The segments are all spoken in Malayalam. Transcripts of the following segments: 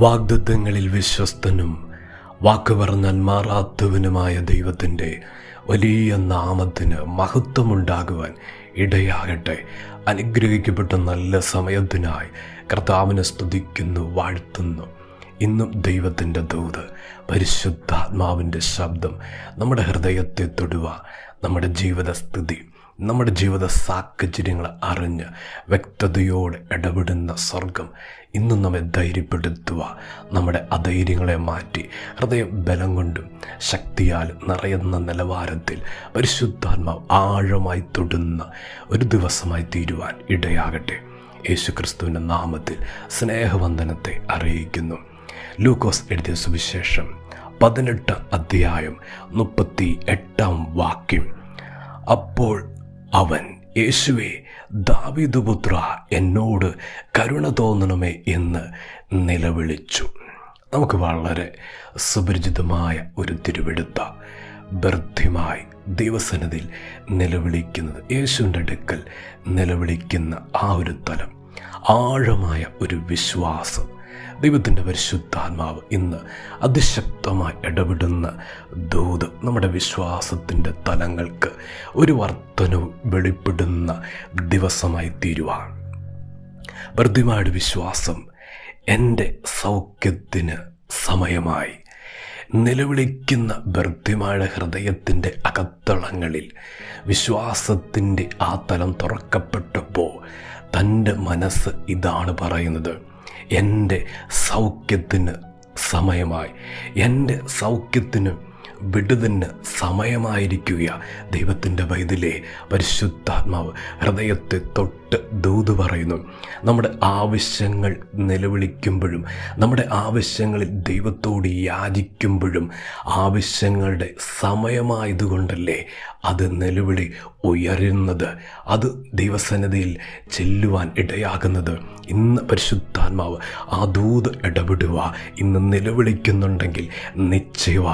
വാഗ്ദത്തങ്ങളിൽ വിശ്വസ്തനും വാക്ക് പറഞ്ഞാൽ മാറാത്തവനുമായ ദൈവത്തിൻ്റെ വലിയ നാമത്തിന് മഹത്വമുണ്ടാകുവാൻ ഇടയാകട്ടെ. അനുഗ്രഹിക്കപ്പെട്ട നല്ല സമയത്തിനായി കർത്താവിനെ സ്തുതിക്കുന്നു, വാഴ്ത്തുന്നു. ഇന്നും ദൈവത്തിൻ്റെ ദൂത്, പരിശുദ്ധാത്മാവിൻ്റെ ശബ്ദം നമ്മുടെ ഹൃദയത്തെ തൊടുക. നമ്മുടെ ജീവിതസ്ഥിതി, നമ്മുടെ ജീവിത സാഹചര്യങ്ങൾ അറിഞ്ഞ് വ്യക്തതയോടെ ഇടപെടുന്ന സ്വർഗം ഇന്നും നമ്മെ ധൈര്യപ്പെടുത്തുക. നമ്മുടെ അധൈര്യങ്ങളെ മാറ്റി ഹൃദയം ബലം കൊണ്ടും ശക്തിയാലും നിറയുന്ന നിലവാരത്തിൽ പരിശുദ്ധാത്മാവ് ആഴമായി തൊടുന്ന ഒരു ദിവസമായി തീരുവാൻ ഇടയാകട്ടെ. യേശുക്രിസ്തുവിൻ്റെ നാമത്തിൽ സ്നേഹവന്ദനത്തെ അറിയിക്കുന്നു. ലൂക്കോസ് എഴുതിയ സുവിശേഷം 18 അധ്യായം 38 വാക്യം. അപ്പോൾ അവൻ, യേശുവേ, ദാവീദ് പുത്രാ, എന്നോട് കരുണ തോന്നണമേ എന്ന് നിലവിളിച്ചു. നമുക്ക് വളരെ സുപരിചിതമായ ഒരു തിരുവെടുത്ത ബർത്തിമായി ദൈവസന്നിധിയിൽ നിലവിളിക്കുന്നത്, യേശുവിൻ്റെ അടുക്കൽ നിലവിളിക്കുന്ന ആ ഒരു തലം, ആഴമായ ഒരു വിശ്വാസം. ദൈവത്തിൻ്റെ പരിശുദ്ധാത്മാവ് ഇന്ന് അതിശക്തമായി ഇടപെടുന്ന ദൂത് നമ്മുടെ വിശ്വാസത്തിൻ്റെ തലങ്ങൾക്ക് ഒരു വർധനവും വെളിപ്പെടുന്ന ദിവസമായി തീരുവാൻ. ബർത്തിമായുടെ വിശ്വാസം, എൻ്റെ സൗഖ്യത്തിന് സമയമായി. നിലവിളിക്കുന്ന ബർത്തിമായുടെ ഹൃദയത്തിൻ്റെ അകത്തളങ്ങളിൽ വിശ്വാസത്തിൻ്റെ ആ തലം തുറക്കപ്പെട്ടപ്പോൾ തൻ്റെ മനസ്സ് ഇതാണ് പറയുന്നത്: എൻ്റെ സൗഖ്യത്തിന് സമയമായി, എൻ്റെ സൗഖ്യത്തിന് വിടുതലിന് സമയമായിരിക്കുക. ദൈവത്തിൻ്റെ പൈതലേ, പരിശുദ്ധാത്മാവ് ഹൃദയത്തെ തൊട്ട് ദൂത് പറയുന്നു. നമ്മുടെ ആവശ്യങ്ങൾ നിലവിളിക്കുമ്പോഴും, നമ്മുടെ ആവശ്യങ്ങളിൽ ദൈവത്തോട് യാചിക്കുമ്പോഴും ആവശ്യങ്ങളുടെ സമയമായതുകൊണ്ടല്ലേ അത് നിലവിളി ഉയരുന്നത്, അത് ദൈവസന്നിധിയിൽ ചെല്ലുവാൻ ഇടയാകുന്നത്. ഇന്ന് പരിശുദ്ധാത്മാവ് ആ ദൂത് ഇടപെടുക. ഇന്ന് നിലവിളിക്കുന്നുണ്ടെങ്കിൽ നിശ്ചയവ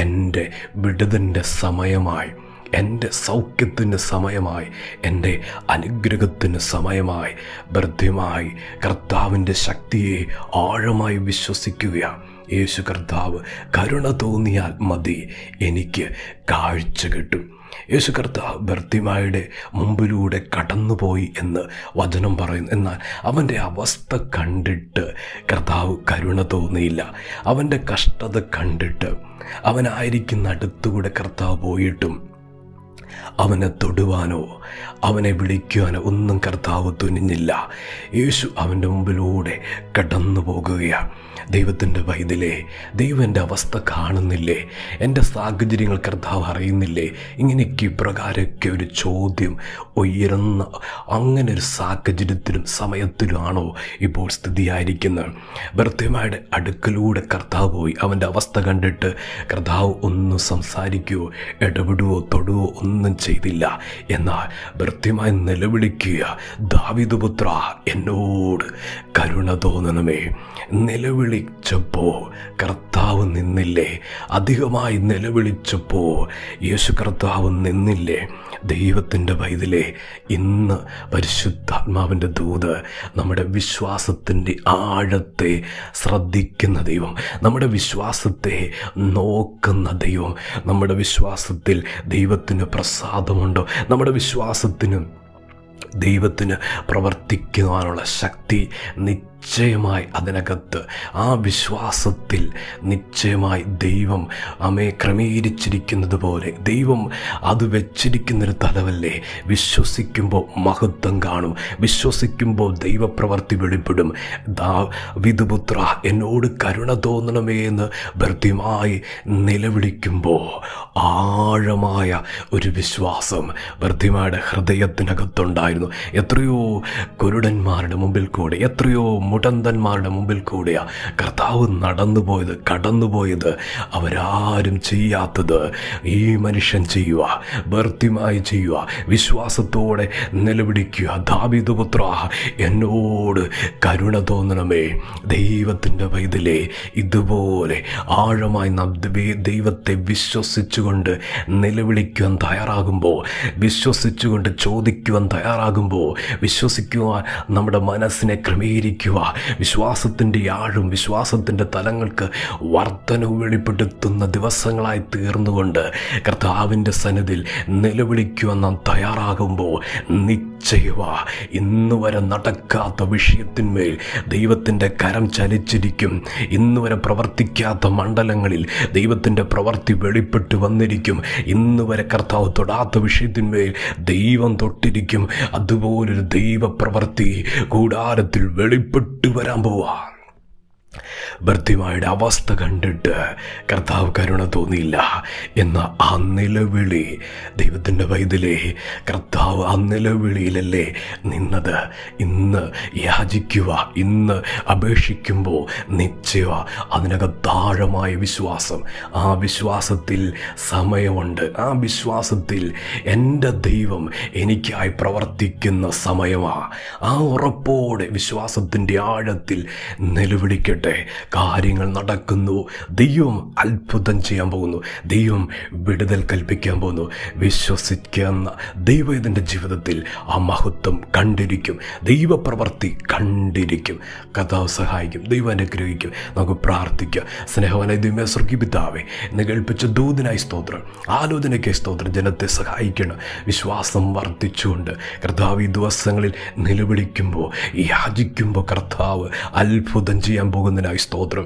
എൻ്റെ വിടുതലിൻ്റെ സമയമായി, എൻ്റെ സൗഖ്യത്തിന് സമയമായി, എൻ്റെ അനുഗ്രഹത്തിന് സമയമായി. ബർത്തിമായി കർത്താവിൻ്റെ ശക്തിയെ ആഴമായി വിശ്വസിക്കുക. യേശു കർത്താവ് കരുണ തോന്നിയാൽ മതി, എനിക്ക് കാഴ്ച കിട്ടും. യേശു കർത്താവ് ബർത്തിമായുടെ മുമ്പിലൂടെ കടന്നുപോയി എന്ന് വചനം പറയുന്നു. എന്നാൽ അവൻ്റെ അവസ്ഥ കണ്ടിട്ട് കർത്താവ് കരുണ തോന്നിയില്ല. അവൻ്റെ കഷ്ടത കണ്ടിട്ട് അവനായിരിക്കുന്ന അടുത്തുകൂടെ കർത്താവ് പോയിട്ടും അവനെ തൊടുവാനോ അവനെ വിളിക്കുവാനോ ഒന്നും കർത്താവ് തുനിഞ്ഞില്ല. യേശു അവൻ്റെ മുമ്പിലൂടെ കടന്നു പോകുകയാണ്. ദൈവത്തിൻ്റെ പൈതലേ, ദൈവം എൻ്റെ അവസ്ഥ കാണുന്നില്ലേ? എൻ്റെ സാഹചര്യങ്ങൾ കർത്താവ് അറിയുന്നില്ലേ? ഇങ്ങനെയൊക്കെ ഇപ്രകാരമൊക്കെ ഒരു ചോദ്യം ഉയരുന്ന അങ്ങനെ ഒരു സാഹചര്യത്തിലും സമയത്തിലുമാണോ ഇപ്പോൾ സ്ഥിതിയായിരിക്കുന്നത്? ബർത്തിമായുടെ അടുക്കലൂടെ കർത്താവ് പോയി. അവൻ്റെ അവസ്ഥ കണ്ടിട്ട് കർത്താവ് ഒന്നും സംസാരിക്കുകയോ ഇടപെടുവോ തൊടുവോ ഒന്നും ചെയ്തില്ല. എന്നാൽ ബർത്തിമായി നിലവിളിക്കുക, ദാവീദ് പുത്രാ, എന്നോട് കരുണ തോന്നണമേ. നിലവിളിച്ചപ്പോൾ കർത്താവ് നിന്നില്ലേ? അധികമായി നിലവിളിച്ചപ്പോൾ യേശു കർത്താവ് നിന്നില്ലേ? ദൈവത്തിൻ്റെ പൈതലേ, ഇന്ന് പരിശുദ്ധാത്മാവിൻ്റെ ദൂത് നമ്മുടെ വിശ്വാസത്തിൻ്റെ ആഴത്തെ ശ്രദ്ധിക്കുന്ന ദൈവം, നമ്മുടെ വിശ്വാസത്തെ നോക്കുന്ന ദൈവം. നമ്മുടെ വിശ്വാസത്തിൽ ദൈവത്തിന് പ്രസാദമുണ്ടോ? നമ്മുടെ ദൈവത്തിന് പ്രവർത്തിക്കുവാനുള്ള ശക്തി നിശ്ചയമായി അതിനകത്ത്, ആ വിശ്വാസത്തിൽ നിശ്ചയമായി ദൈവം ക്രമീകരിച്ചിരിക്കുന്നത് പോലെ ദൈവം അത് വെച്ചിരിക്കുന്നൊരു തലവല്ലേ. വിശ്വസിക്കുമ്പോൾ മഹത്വം കാണും, വിശ്വസിക്കുമ്പോൾ ദൈവപ്രവർത്തി വെളിപ്പെടും. ദാവീദ് പുത്രാ, എന്നോട് കരുണ തോന്നണമേ എന്ന് ബർത്തിമായി നിലവിളിക്കുമ്പോൾ ആഴമായ ഒരു വിശ്വാസം ബർത്തിമായുടെ ഹൃദയത്തിനകത്തുണ്ടായിരുന്നു. എത്രയോ കുരുടന്മാരുടെ മുമ്പിൽ കൂടെ, എത്രയോ മുടന്തന്മാരുടെ മുമ്പിൽ കൂടെയാണ് കർത്താവ് കടന്നുപോയത്. അവരാരും ചെയ്യാത്തത് ഈ മനുഷ്യൻ ചെയ്യുക, ബർത്തിമായി ചെയ്യുക. വിശ്വാസത്തോടെ നിലവിളിക്കുക, ദാവീദ് പുത്രാ, എന്നോട് കരുണ തോന്നണമേ. ദൈവത്തിൻ്റെ പൈതലേ, ഇതുപോലെ ആഴമായി ദൈവത്തെ വിശ്വസിച്ചുകൊണ്ട് നിലവിളിക്കുവാൻ തയ്യാറാകുമ്പോൾ, വിശ്വസിച്ചുകൊണ്ട് ചോദിക്കുവാൻ തയ്യാറാകുമ്പോൾ, വിശ്വസിക്കുവാൻ നമ്മുടെ മനസ്സിനെ ക്രമീകരിക്കുക, വിശ്വാസത്തിൻ്റെ ആഴും വിശ്വാസത്തിൻ്റെ തലങ്ങൾക്ക് വർധനവ് വെളിപ്പെടുത്തുന്ന ദിവസങ്ങളായി തീർന്നുകൊണ്ട് കർത്താവിൻ്റെ സന്നിധിയിൽ നിലവിളിക്കുവാൻ നാം തയ്യാറാകുമ്പോൾ ഇന്ന് വരെ നടക്കാത്ത വിഷയത്തിന്മേൽ ദൈവത്തിൻ്റെ കരം ചലിച്ചിരിക്കും. ഇന്ന് വരെ പ്രവർത്തിക്കാത്ത മണ്ഡലങ്ങളിൽ ദൈവത്തിൻ്റെ പ്രവൃത്തി വെളിപ്പെട്ട് വന്നിരിക്കും. ഇന്ന് വരെ കർത്താവ് തൊടാത്ത വിഷയത്തിന്മേൽ ദൈവം തൊട്ടിരിക്കും. അതുപോലൊരു ദൈവപ്രവൃത്തി കൂടാരത്തിൽ വെളിപ്പെട്ട് വരാൻ പോവാ. ഭർത്തിമായുടെ അവസ്ഥ കണ്ടിട്ട് കർത്താവ് കരുണ തോന്നിയില്ല എന്ന ആ നിലവിളി, ദൈവത്തിൻ്റെ പൈതലേ, കർത്താവ് ആ നിലവിളിയിലല്ലേ നിന്നത്. ഇന്ന് യാചിക്കുക, ഇന്ന് അപേക്ഷിക്കുമ്പോൾ നിശ്ചയ അതിനകത്താഴമായ വിശ്വാസം, ആ വിശ്വാസത്തിൽ സമയമുണ്ട്. ആ വിശ്വാസത്തിൽ എൻ്റെ ദൈവം എനിക്കായി പ്രവർത്തിക്കുന്ന സമയമാണ്. ആ ഉറപ്പോടെ വിശ്വാസത്തിൻ്റെ ആഴത്തിൽ നിലവിളിക്കട്ടെ. കാര്യങ്ങൾ നടക്കുന്നു. ദൈവം അത്ഭുതം ചെയ്യാൻ പോകുന്നു. ദൈവം വിടുതൽ കൽപ്പിക്കാൻ പോകുന്നു. വിശ്വസിക്കുന്ന ദൈവം ഇതിൻ്റെ ജീവിതത്തിൽ ആ മഹത്വം കണ്ടിരിക്കും. ദൈവപ്രവൃത്തി കണ്ടിരിക്കും. കർത്താവ് സഹായിക്കും. ദൈവം അനുഗ്രഹിക്കും. നമുക്ക് പ്രാർത്ഥിക്കാം. സ്നേഹവാനായ ദൈവമേ, സ്വർഗ്ഗീയ പിതാവേ, ഇന്ന് കേൾപ്പിച്ച ദൂതനായി സ്തോത്രം, ആലോചനയ്ക്കായി സ്തോത്രം. ജനത്തെ സഹായിക്കണം. വിശ്വാസം വർദ്ധിച്ചുകൊണ്ട് കർത്താവ് ഈ ദിവസങ്ങളിൽ നിലവിളിക്കുമ്പോൾ, യാചിക്കുമ്പോൾ കർത്താവ് അത്ഭുതം ചെയ്യാൻ പോകുന്നതിനായി സ്തോത്രം,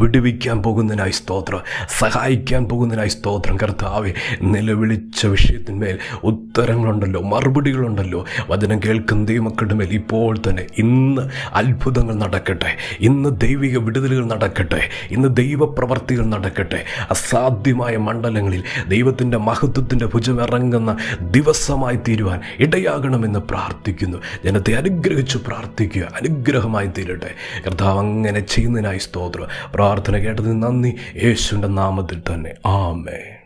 വിടുവിക്കാൻ പോകുന്നതിനായി സ്തോത്രം, സഹായിക്കാൻ പോകുന്നതിനായി സ്തോത്രം. കർത്താവെ, നിലവിളിച്ച വിഷയത്തിന്മേൽ ഉത്തരങ്ങളുണ്ടല്ലോ, മറുപടികളുണ്ടല്ലോ. വചനം കേൾക്കുന്ന ദൈവമക്കളുടെ മേൽ ഇപ്പോൾ തന്നെ ഇന്ന് അത്ഭുതങ്ങൾ നടക്കട്ടെ. ഇന്ന് ദൈവിക വിടുതലുകൾ നടക്കട്ടെ. ഇന്ന് ദൈവപ്രവർത്തികൾ നടക്കട്ടെ. അസാധ്യമായ മണ്ഡലങ്ങളിൽ ദൈവത്തിൻ്റെ മഹത്വത്തിൻ്റെ ഭുജമിറങ്ങുന്ന ദിവസമായി തീരുവാൻ ഇടയാകണമെന്ന് പ്രാർത്ഥിക്കുന്നു. ജനത്തെ അനുഗ്രഹിച്ച് പ്രാർത്ഥിക്കുക. അനുഗ്രഹമായി തീരട്ടെ. കർത്താവ് അങ്ങനെ ചെയ്യുന്നതിനായി സ്തോത്രം. പ്രാർത്ഥന കേട്ടതിന് നന്ദി. യേശുവിൻ്റെ നാമത്തിൽ തന്നെ. ആമേൻ.